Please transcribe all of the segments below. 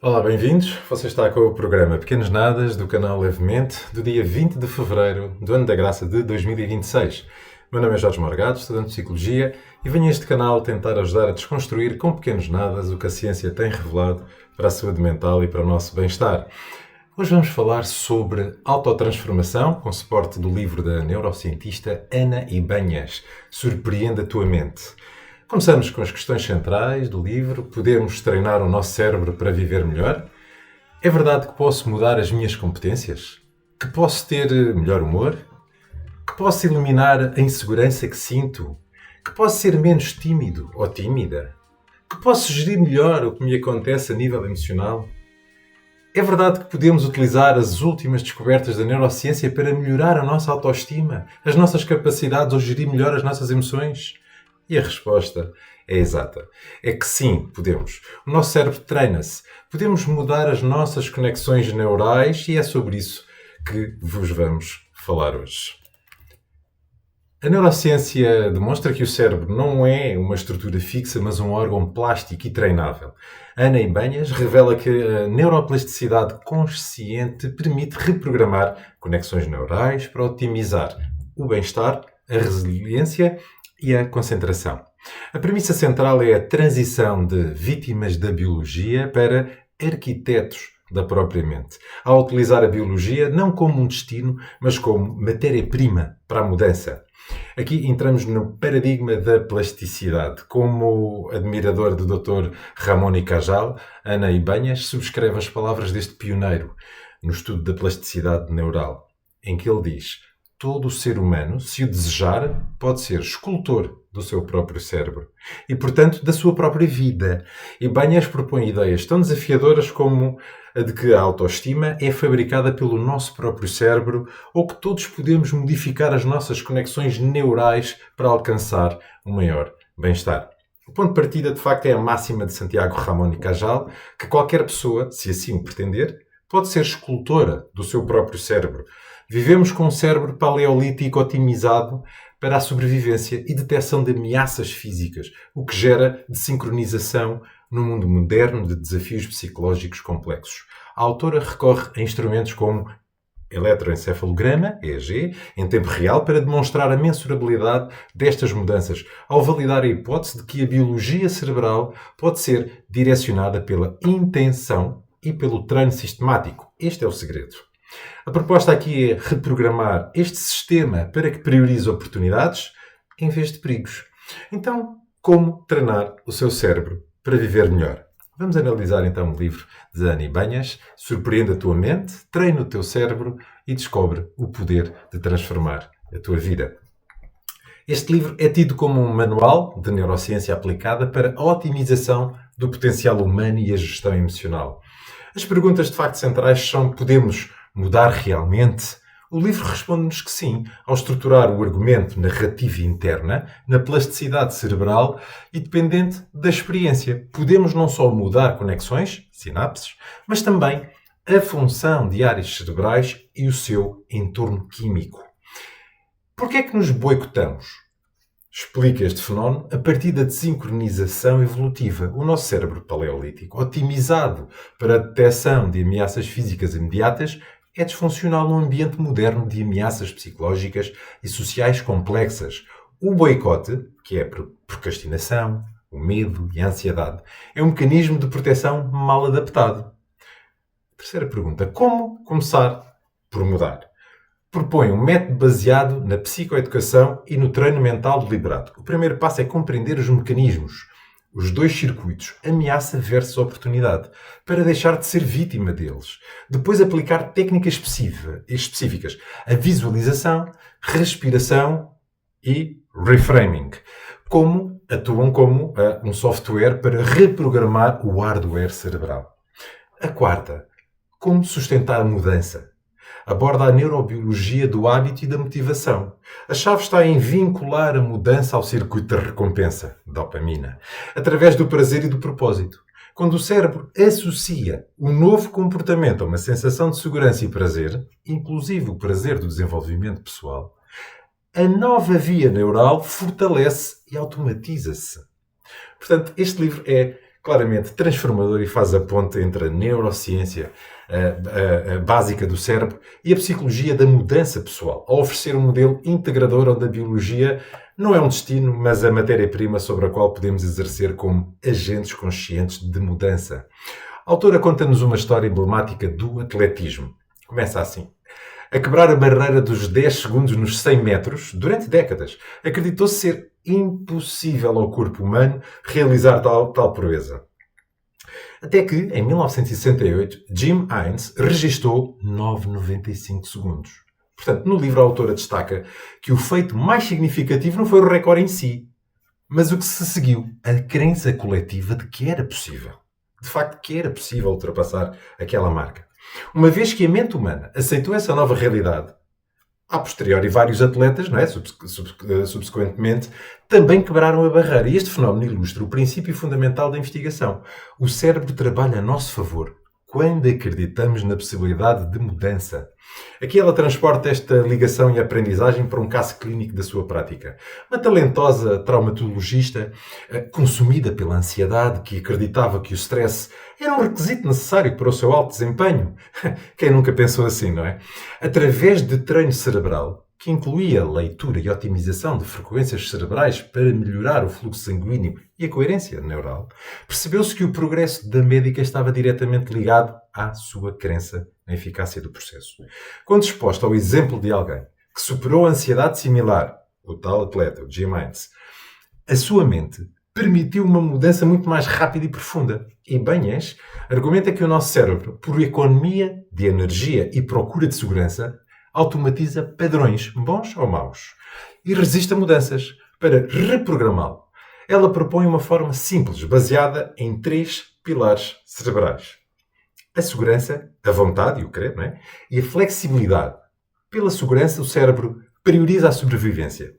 Olá, bem-vindos. Você está com o programa Pequenos Nadas do canal Levemente do dia 20 de fevereiro do ano da graça de 2026. Meu nome é Jorge Morgado, estudante de Psicologia, e venho a este canal tentar ajudar a desconstruir com pequenos nadas o que a ciência tem revelado para a saúde mental e para o nosso bem-estar. Hoje vamos falar sobre autotransformação, com suporte do livro da neurocientista Ana Ibanhas, Surpreende a Tua Mente. Começamos com as questões centrais do livro. Podemos treinar o nosso cérebro para viver melhor? É verdade que posso mudar as minhas competências? Que posso ter melhor humor? Que posso eliminar a insegurança que sinto? Que posso ser menos tímido ou tímida? Que posso gerir melhor o que me acontece a nível emocional? É verdade que podemos utilizar as últimas descobertas da neurociência para melhorar a nossa autoestima, as nossas capacidades ou gerir melhor as nossas emoções? E a resposta é exata. É que sim, podemos. O nosso cérebro treina-se. Podemos mudar as nossas conexões neurais e é sobre isso que vos vamos falar hoje. A neurociência demonstra que o cérebro não é uma estrutura fixa, mas um órgão plástico e treinável. Ana Ibanhas revela que a neuroplasticidade consciente permite reprogramar conexões neurais para otimizar o bem-estar, a resiliência e a concentração. A premissa central é a transição de vítimas da biologia para arquitetos da própria mente, ao utilizar a biologia não como um destino, mas como matéria-prima para a mudança. Aqui entramos no paradigma da plasticidade. Como admirador do Dr. Ramon y Cajal, Ana Ibanhas subscreve as palavras deste pioneiro no estudo da plasticidade neural, em que ele diz: todo o ser humano, se o desejar, pode ser escultor do seu próprio cérebro e, portanto, da sua própria vida. Ibanhas propõe ideias tão desafiadoras como a de que a autoestima é fabricada pelo nosso próprio cérebro ou que todos podemos modificar as nossas conexões neurais para alcançar um maior bem-estar. O ponto de partida, de facto, é a máxima de Santiago Ramon y Cajal, que qualquer pessoa, se assim o pretender, pode ser escultora do seu próprio cérebro. Vivemos com um cérebro paleolítico otimizado para a sobrevivência e detecção de ameaças físicas, o que gera desincronização no mundo moderno de desafios psicológicos complexos. A autora recorre a instrumentos como eletroencefalograma, EEG, em tempo real, para demonstrar a mensurabilidade destas mudanças, ao validar a hipótese de que a biologia cerebral pode ser direcionada pela intenção e pelo treino sistemático. Este é o segredo. A proposta aqui é reprogramar este sistema para que priorize oportunidades em vez de perigos. Então, como treinar o seu cérebro para viver melhor? Vamos analisar então o livro de Ana Ibanhas, Surpreende a Tua Mente, Treina o Teu Cérebro e Descobre o Poder de Transformar a Tua Vida. Este livro é tido como um manual de neurociência aplicada para a otimização do potencial humano e a gestão emocional. As perguntas de facto centrais são: podemos mudar realmente? O livro responde-nos que sim, ao estruturar o argumento narrativo interna na plasticidade cerebral e dependente da experiência. Podemos não só mudar conexões, sinapses, mas também a função de áreas cerebrais e o seu entorno químico. Por que é que nos boicotamos? Explica este fenómeno a partir da desincronização evolutiva. O nosso cérebro paleolítico, otimizado para a detecção de ameaças físicas imediatas, é disfuncional num ambiente moderno de ameaças psicológicas e sociais complexas. O boicote, que é a procrastinação, o medo e a ansiedade, é um mecanismo de proteção mal adaptado. Terceira pergunta: como começar por mudar? Propõe um método baseado na psicoeducação e no treino mental deliberado. O primeiro passo é compreender os mecanismos, os dois circuitos, ameaça versus oportunidade, para deixar de ser vítima deles. Depois aplicar técnicas específicas, a visualização, respiração e reframing, como atuam como um software para reprogramar o hardware cerebral. A quarta, como sustentar a mudança. Aborda a neurobiologia do hábito e da motivação. A chave está em vincular a mudança ao circuito de recompensa, dopamina, através do prazer e do propósito. Quando o cérebro associa um novo comportamento a uma sensação de segurança e prazer, inclusive o prazer do desenvolvimento pessoal, a nova via neural fortalece e automatiza-se. Portanto, este livro é claramente transformador e faz a ponte entre a neurociência a básica do cérebro e a psicologia da mudança pessoal, ao oferecer um modelo integrador onde a biologia não é um destino, mas a matéria-prima sobre a qual podemos exercer como agentes conscientes de mudança. A autora conta-nos uma história emblemática do atletismo. Começa assim. A quebrar a barreira dos 10 segundos nos 100 metros, durante décadas, acreditou-se ser impossível ao corpo humano realizar tal proeza. Até que, em 1968, Jim Hines registou 9,95 segundos. Portanto, no livro a autora destaca que o feito mais significativo não foi o recorde em si, mas o que se seguiu, a crença coletiva de que era possível. De facto, que era possível ultrapassar aquela marca. Uma vez que a mente humana aceitou essa nova realidade, a posteriori vários atletas, não é? Subsequentemente, também quebraram a barreira. E este fenómeno ilustra o princípio fundamental da investigação. O cérebro trabalha a nosso favor quando acreditamos na possibilidade de mudança. Aqui ela transporta esta ligação e aprendizagem para um caso clínico da sua prática. Uma talentosa traumatologista, consumida pela ansiedade, que acreditava que o stress era um requisito necessário para o seu alto desempenho. Quem nunca pensou assim, não é? Através de treino cerebral, que incluía leitura e otimização de frequências cerebrais para melhorar o fluxo sanguíneo e a coerência neural, percebeu-se que o progresso da médica estava diretamente ligado à sua crença na eficácia do processo. Quando exposta ao exemplo de alguém que superou a ansiedade similar, o tal atleta, o Jim Hines, a sua mente permitiu uma mudança muito mais rápida e profunda. E Banhas argumenta que o nosso cérebro, por economia de energia e procura de segurança, automatiza padrões, bons ou maus, e resiste a mudanças. Para reprogramá-lo, ela propõe uma forma simples, baseada em 3 pilares cerebrais. A segurança, a vontade e o querer, não é? E a flexibilidade. Pela segurança, o cérebro prioriza a sobrevivência.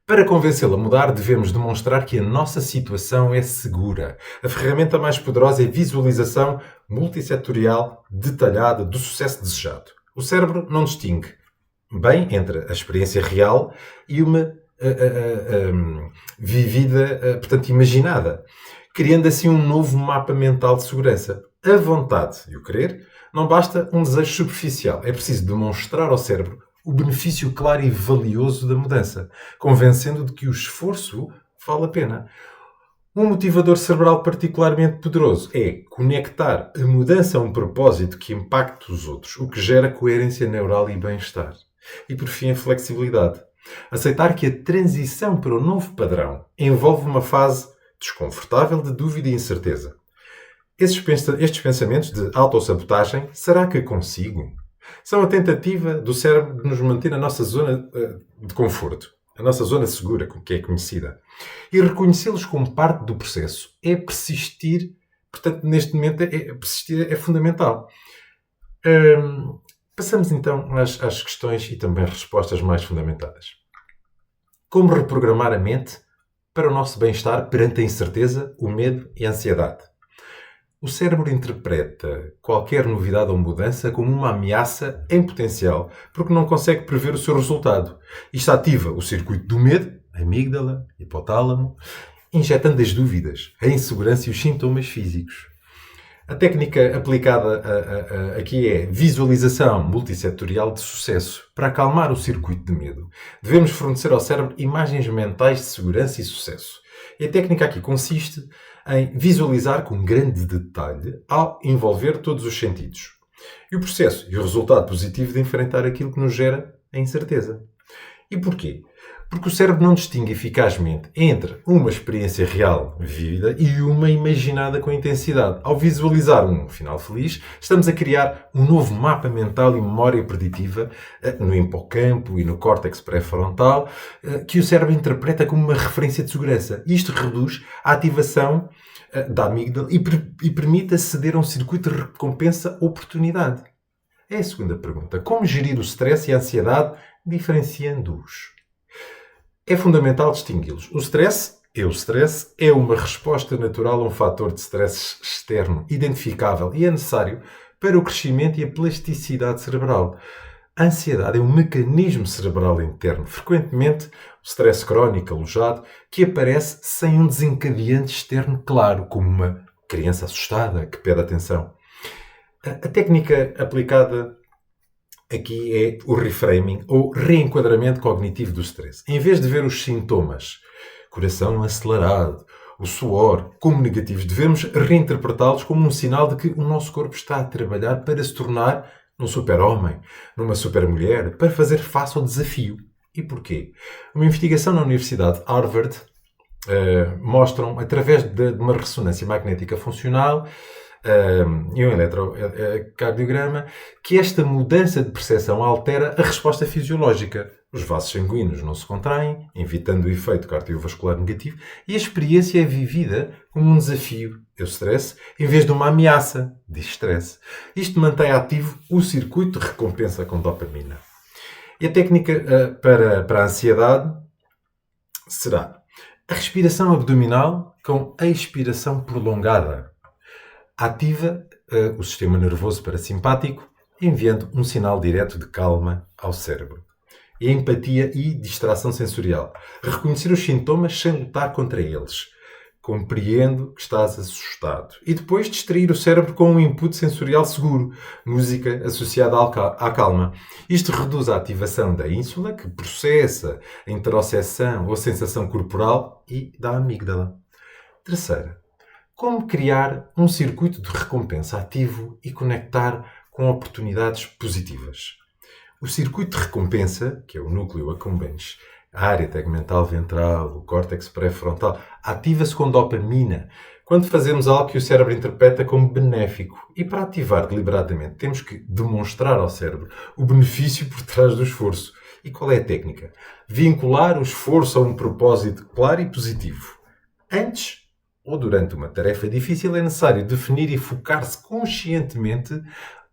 Para convencê-lo a mudar, devemos demonstrar que a nossa situação é segura. A ferramenta mais poderosa é a visualização multissetorial detalhada do sucesso desejado. O cérebro não distingue bem entre a experiência real e uma vivida, portanto, imaginada, criando assim um novo mapa mental de segurança. A vontade e o querer não basta um desejo superficial. É preciso demonstrar ao cérebro o benefício claro e valioso da mudança, convencendo de que o esforço vale a pena. Um motivador cerebral particularmente poderoso é conectar a mudança a um propósito que impacte os outros, o que gera coerência neural e bem-estar. E, por fim, a flexibilidade. Aceitar que a transição para o novo padrão envolve uma fase desconfortável de dúvida e incerteza. Estes pensamentos de autossabotagem, será que consigo? São a tentativa do cérebro de nos manter na nossa zona de conforto, a nossa zona segura, que é conhecida. E reconhecê-los como parte do processo é persistir, portanto, neste momento, persistir é fundamental. Passamos então às questões e também respostas mais fundamentadas. Como reprogramar a mente para o nosso bem-estar perante a incerteza, o medo e a ansiedade? O cérebro interpreta qualquer novidade ou mudança como uma ameaça em potencial, porque não consegue prever o seu resultado. Isto ativa o circuito do medo, a amígdala, hipotálamo, injetando as dúvidas, a insegurança e os sintomas físicos. A técnica aplicada aqui é visualização multissetorial de sucesso. Para acalmar o circuito de medo, devemos fornecer ao cérebro imagens mentais de segurança e sucesso. E a técnica aqui consiste em visualizar com grande detalhe ao envolver todos os sentidos. E o processo e o resultado positivo de enfrentar aquilo que nos gera a incerteza. E porquê? Porque o cérebro não distingue eficazmente entre uma experiência real vívida e uma imaginada com intensidade. Ao visualizar um final feliz, estamos a criar um novo mapa mental e memória preditiva no hipocampo e no córtex pré-frontal que o cérebro interpreta como uma referência de segurança. Isto reduz a ativação da amígdala e permite aceder a um circuito de recompensa-oportunidade. É a segunda pergunta. Como gerir o stress e a ansiedade diferenciando-os? É fundamental distingui-los. O stress é uma resposta natural a um fator de stress externo, identificável e é necessário para o crescimento e a plasticidade cerebral. A ansiedade é um mecanismo cerebral interno, frequentemente o stress crónico alojado, que aparece sem um desencadeante externo claro, como uma criança assustada que pede atenção. A técnica aplicada aqui é o reframing, ou reenquadramento cognitivo do stress. Em vez de ver os sintomas, coração acelerado, o suor, como negativos, devemos reinterpretá-los como um sinal de que o nosso corpo está a trabalhar para se tornar num super-homem, numa super-mulher, para fazer face ao desafio. E porquê? Uma investigação na Universidade de Harvard mostram, através de uma ressonância magnética funcional e um eletrocardiograma, que esta mudança de percepção altera a resposta fisiológica. Os vasos sanguíneos não se contraem, evitando o efeito cardiovascular negativo, e a experiência é vivida como um desafio, o stress, em vez de uma ameaça, de estresse. Isto mantém ativo o circuito de recompensa com dopamina. E a técnica para a ansiedade será a respiração abdominal com a expiração prolongada. Ativa o sistema nervoso parasimpático, enviando um sinal direto de calma ao cérebro. E a empatia e distração sensorial. Reconhecer os sintomas sem lutar contra eles. Compreendo que estás assustado. E depois distrair o cérebro com um input sensorial seguro. Música associada à calma. Isto reduz a ativação da ínsula, que processa a interocepção ou a sensação corporal, e da amígdala. Terceira, como criar um circuito de recompensa ativo e conectar com oportunidades positivas. O circuito de recompensa, que é o núcleo accumbens, a área tegmental ventral, o córtex pré-frontal, ativa-se com dopamina quando fazemos algo que o cérebro interpreta como benéfico. E para ativar deliberadamente, temos que demonstrar ao cérebro o benefício por trás do esforço. E qual é a técnica? Vincular o esforço a um propósito claro e positivo. Antes ou durante uma tarefa difícil é necessário definir e focar-se conscientemente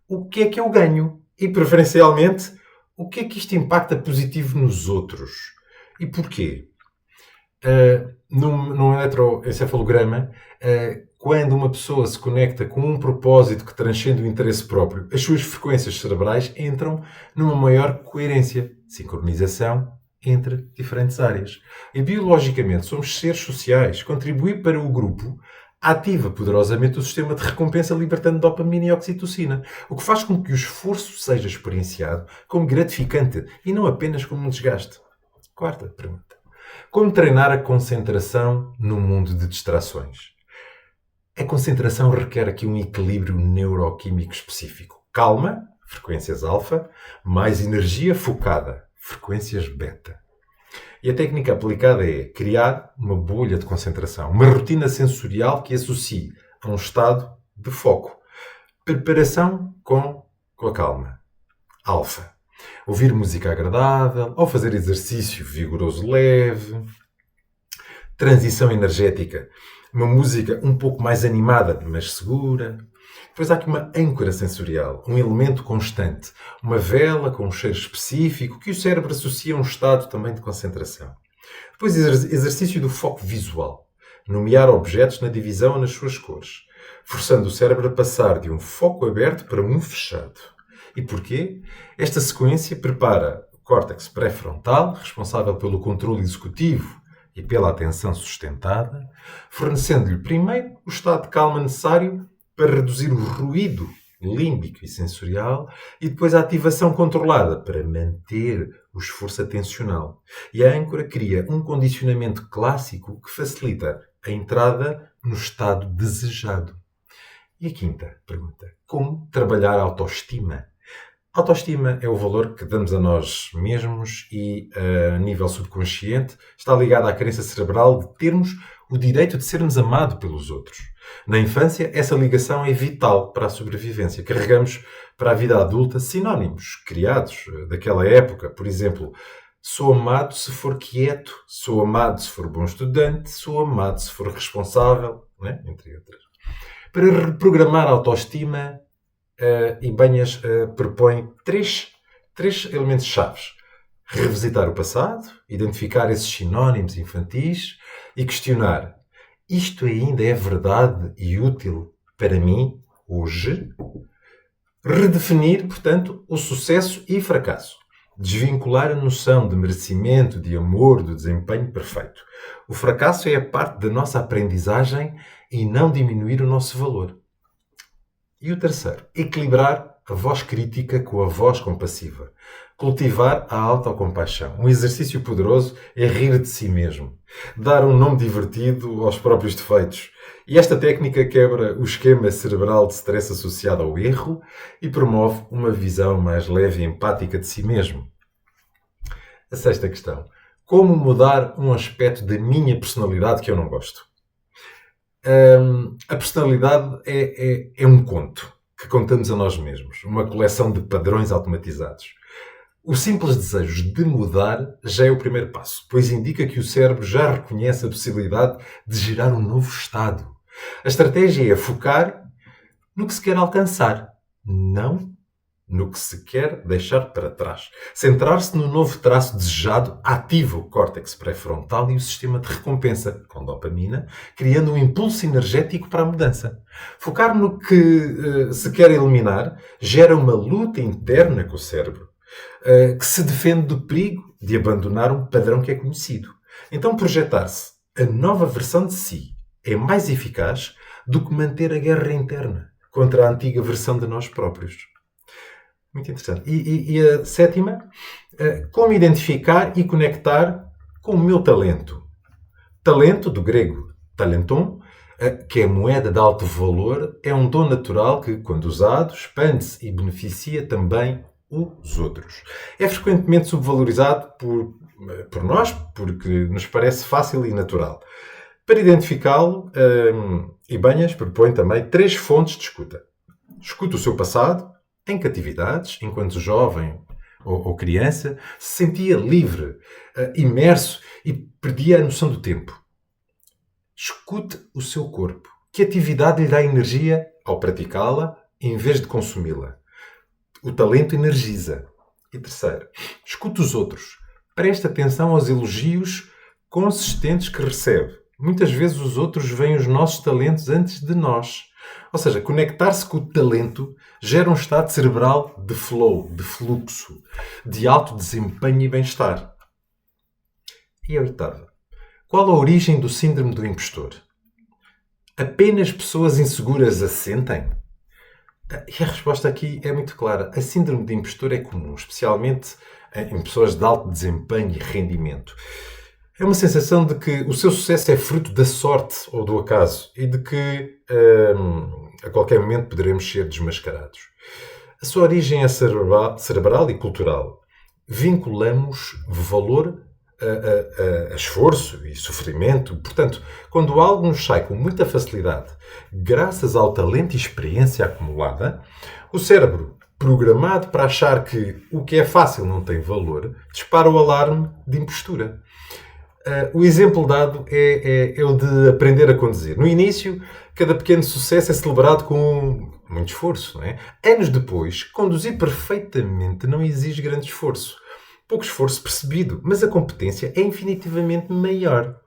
o que é que eu ganho e, preferencialmente, o que é que isto impacta positivo nos outros. E porquê? Num eletroencefalograma, quando uma pessoa se conecta com um propósito que transcende o interesse próprio, as suas frequências cerebrais entram numa maior coerência, sincronização entre diferentes áreas. E biologicamente somos seres sociais. Contribuir para o grupo ativa poderosamente o sistema de recompensa, libertando dopamina e oxitocina, o que faz com que o esforço seja experienciado como gratificante e não apenas como um desgaste. Quarta pergunta. Como treinar a concentração num mundo de distrações? A concentração requer aqui um equilíbrio neuroquímico específico. Calma, frequências alfa, mais energia focada, frequências beta. E a técnica aplicada é criar uma bolha de concentração, uma rotina sensorial que associe a um estado de foco. Preparação com a calma. Alfa. Ouvir música agradável, ou fazer exercício vigoroso leve. Transição energética. Uma música um pouco mais animada, mas segura. Depois há aqui uma âncora sensorial, um elemento constante, uma vela com um cheiro específico que o cérebro associa a um estado também de concentração. Depois exercício do foco visual, nomear objetos na divisão ou nas suas cores, forçando o cérebro a passar de um foco aberto para um fechado. E porquê? Esta sequência prepara o córtex pré-frontal, responsável pelo controle executivo e pela atenção sustentada, fornecendo-lhe primeiro o estado de calma necessário para reduzir o ruído límbico e sensorial, e depois a ativação controlada para manter o esforço atencional. E a âncora cria um condicionamento clássico que facilita a entrada no estado desejado. E a quinta pergunta. Como trabalhar a autoestima? A autoestima é o valor que damos a nós mesmos e, a nível subconsciente, está ligada à crença cerebral de termos o direito de sermos amados pelos outros. Na infância, essa ligação é vital para a sobrevivência. Carregamos para a vida adulta sinónimos criados daquela época. Por exemplo, sou amado se for quieto, sou amado se for bom estudante, sou amado se for responsável, né? Entre outras. Para reprogramar a autoestima, Ibanhas propõe três elementos chaves. Revisitar o passado, identificar esses sinónimos infantis e questionar: isto ainda é verdade e útil para mim hoje? Redefinir, portanto, o sucesso e fracasso. desvincular a noção de merecimento, de amor, do desempenho perfeito. O fracasso é a parte da nossa aprendizagem e não diminuir o nosso valor. E o terceiro, equilibrar a voz crítica com a voz compassiva. Cultivar a autocompaixão. Um exercício poderoso é rir de si mesmo. Dar um nome divertido aos próprios defeitos. E esta técnica quebra o esquema cerebral de stress associado ao erro e promove uma visão mais leve e empática de si mesmo. A sexta questão. Como mudar um aspecto da minha personalidade que eu não gosto? A personalidade é um conto que contamos a nós mesmos. Uma coleção de padrões automatizados. O simples desejo de mudar já é o primeiro passo, pois indica que o cérebro já reconhece a possibilidade de gerar um novo estado. A estratégia é focar no que se quer alcançar, não no que se quer deixar para trás. Centrar-se no novo traço desejado ativa o córtex pré-frontal e o sistema de recompensa, com dopamina, criando um impulso energético para a mudança. Focar no que se quer eliminar gera uma luta interna com o cérebro, que se defende do perigo de abandonar um padrão que é conhecido. Então, projetar-se a nova versão de si é mais eficaz do que manter a guerra interna contra a antiga versão de nós próprios. Muito interessante. E a sétima, como identificar e conectar com o meu talento. Talento, do grego talenton, que é moeda de alto valor, é um dom natural que, quando usado, expande-se e beneficia também os outros. É frequentemente subvalorizado por nós, porque nos parece fácil e natural. Para identificá-lo, Ibanhas propõe também 3 fontes de escuta. Escuta o seu passado, em catividades, enquanto jovem ou criança, se sentia livre, imerso e perdia a noção do tempo. Escute o seu corpo. Que atividade lhe dá energia ao praticá-la, em vez de consumi-la? O talento energiza. E terceiro, escute os outros. Preste atenção aos elogios consistentes que recebe. Muitas vezes os outros veem os nossos talentos antes de nós. Ou seja, conectar-se com o talento gera um estado cerebral de flow, de fluxo, de alto desempenho e bem-estar. E a oitava. Qual a origem do síndrome do impostor? Apenas pessoas inseguras a sentem? E a resposta aqui é muito clara. A síndrome de impostor é comum, especialmente em pessoas de alto desempenho e rendimento. É uma sensação de que o seu sucesso é fruto da sorte ou do acaso e de que a qualquer momento poderemos ser desmascarados. A sua origem é cerebral e cultural. Vinculamos valor a esforço e sofrimento. Portanto, quando algo nos sai com muita facilidade, graças ao talento e experiência acumulada, o cérebro, programado para achar que o que é fácil não tem valor, dispara o alarme de impostura. O exemplo dado é o de aprender a conduzir. No início, cada pequeno sucesso é celebrado com muito esforço, não é? Anos depois, conduzir perfeitamente não exige grande esforço. Pouco esforço percebido, mas a competência é infinitivamente maior.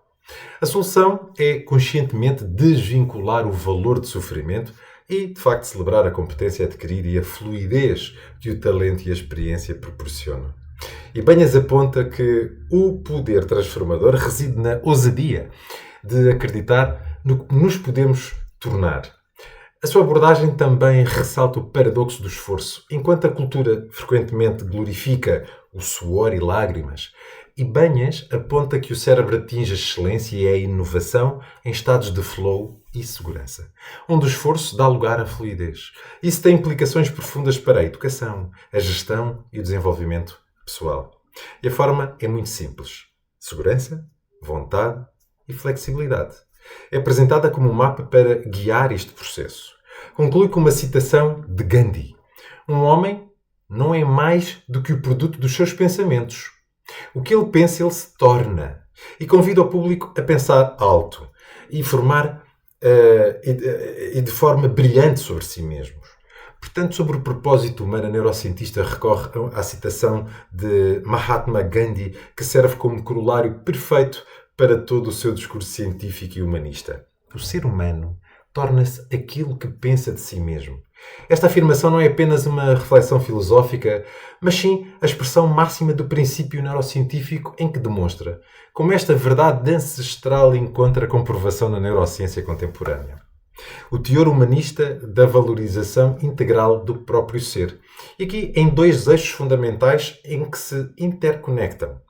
A solução é conscientemente desvincular o valor de sofrimento e, de facto, celebrar a competência adquirida e a fluidez que o talento e a experiência proporcionam. Ibanhas aponta que o poder transformador reside na ousadia de acreditar no que nos podemos tornar. A sua abordagem também ressalta o paradoxo do esforço. Enquanto a cultura frequentemente glorifica o suor e lágrimas, Ibanhas aponta que o cérebro atinge a excelência e a inovação em estados de flow e segurança, onde o esforço dá lugar à fluidez. Isso tem implicações profundas para a educação, a gestão e o desenvolvimento pessoal. E a forma é muito simples. Segurança, vontade e flexibilidade. É apresentada como um mapa para guiar este processo. Conclui com uma citação de Gandhi. Um homem não é mais do que o produto dos seus pensamentos. O que ele pensa, ele se torna. E convida o público a pensar alto e formar e de forma brilhante sobre si mesmos. Portanto, sobre o propósito humano, a neurocientista recorre à citação de Mahatma Gandhi, que serve como corolário perfeito para todo o seu discurso científico e humanista. O ser humano torna-se aquilo que pensa de si mesmo. Esta afirmação não é apenas uma reflexão filosófica, mas sim a expressão máxima do princípio neurocientífico em que demonstra como esta verdade ancestral encontra comprovação na neurociência contemporânea. O teor humanista da valorização integral do próprio ser. E aqui em dois eixos fundamentais em que se interconectam.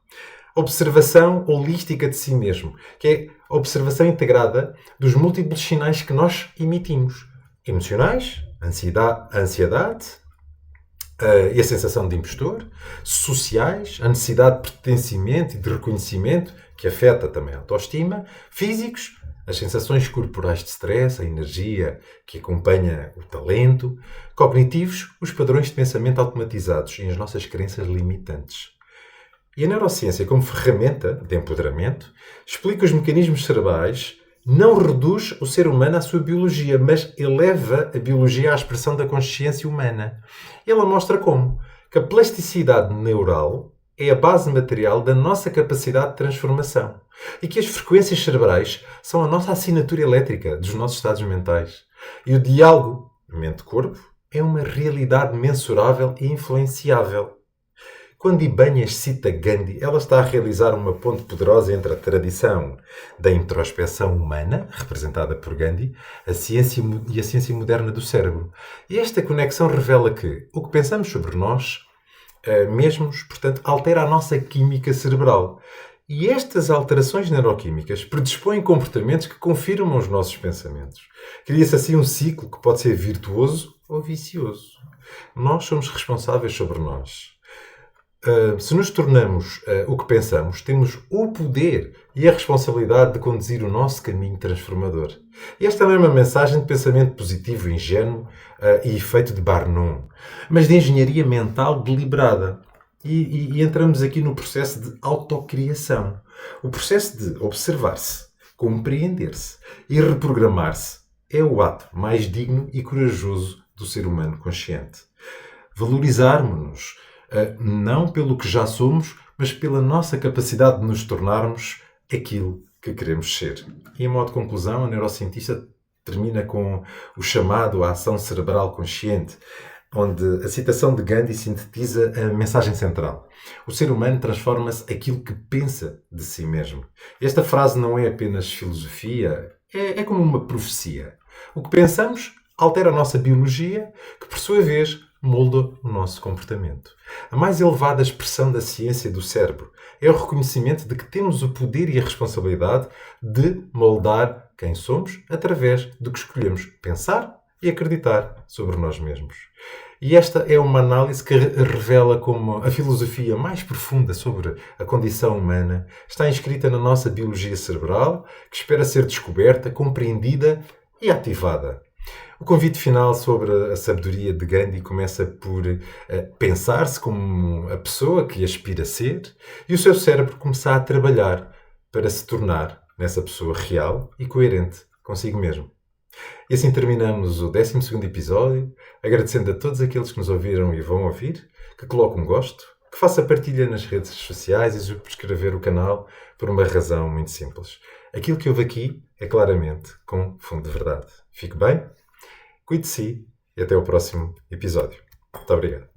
Observação holística de si mesmo, que é a observação integrada dos múltiplos sinais que nós emitimos. Emocionais, a ansiedade e a sensação de impostor. Sociais, a necessidade de pertencimento e de reconhecimento, que afeta também a autoestima. Físicos, as sensações corporais de stress, a energia que acompanha o talento. Cognitivos, os padrões de pensamento automatizados e as nossas crenças limitantes. E a neurociência, como ferramenta de empoderamento, explica os mecanismos cerebrais, não reduz o ser humano à sua biologia, mas eleva a biologia à expressão da consciência humana. Ela mostra como que a plasticidade neural é a base material da nossa capacidade de transformação e que as frequências cerebrais são a nossa assinatura elétrica dos nossos estados mentais. E o diálogo mente-corpo é uma realidade mensurável e influenciável. Quando Ibanez cita Gandhi, ela está a realizar uma ponte poderosa entre a tradição da introspeção humana, representada por Gandhi, a ciência e a ciência moderna do cérebro. E esta conexão revela que o que pensamos sobre nós mesmos, portanto, altera a nossa química cerebral. E estas alterações neuroquímicas predispõem comportamentos que confirmam os nossos pensamentos. Cria-se assim um ciclo que pode ser virtuoso ou vicioso. Nós somos responsáveis sobre nós. Se nos tornamos o que pensamos, temos o poder e a responsabilidade de conduzir o nosso caminho transformador. E esta não é uma mensagem de pensamento positivo, ingênuo e efeito de Barnum, mas de engenharia mental deliberada. E entramos aqui no processo de autocriação. O processo de observar-se, compreender-se e reprogramar-se é o ato mais digno e corajoso do ser humano consciente. Valorizarmos-nos não pelo que já somos, mas pela nossa capacidade de nos tornarmos aquilo que queremos ser. E em modo de conclusão, a neurocientista termina com o chamado à ação cerebral consciente, onde a citação de Gandhi sintetiza a mensagem central. O ser humano transforma-se aquilo que pensa de si mesmo. Esta frase não é apenas filosofia, é como uma profecia. O que pensamos altera a nossa biologia, que por sua vez molda o nosso comportamento. A mais elevada expressão da ciência do cérebro é o reconhecimento de que temos o poder e a responsabilidade de moldar quem somos através do que escolhemos pensar e acreditar sobre nós mesmos. E esta é uma análise que revela como a filosofia mais profunda sobre a condição humana está inscrita na nossa biologia cerebral, que espera ser descoberta, compreendida e ativada. O convite final sobre a sabedoria de Gandhi começa por pensar-se como a pessoa que aspira a ser e o seu cérebro começar a trabalhar para se tornar nessa pessoa real e coerente consigo mesmo. E assim terminamos o 12º episódio, agradecendo a todos aqueles que nos ouviram e vão ouvir, que coloquem um gosto, que faça partilha nas redes sociais e subscrever o canal por uma razão muito simples. Aquilo que houve aqui é claramente com fundo de verdade. Fique bem, cuide de si e até o próximo episódio. Muito obrigado.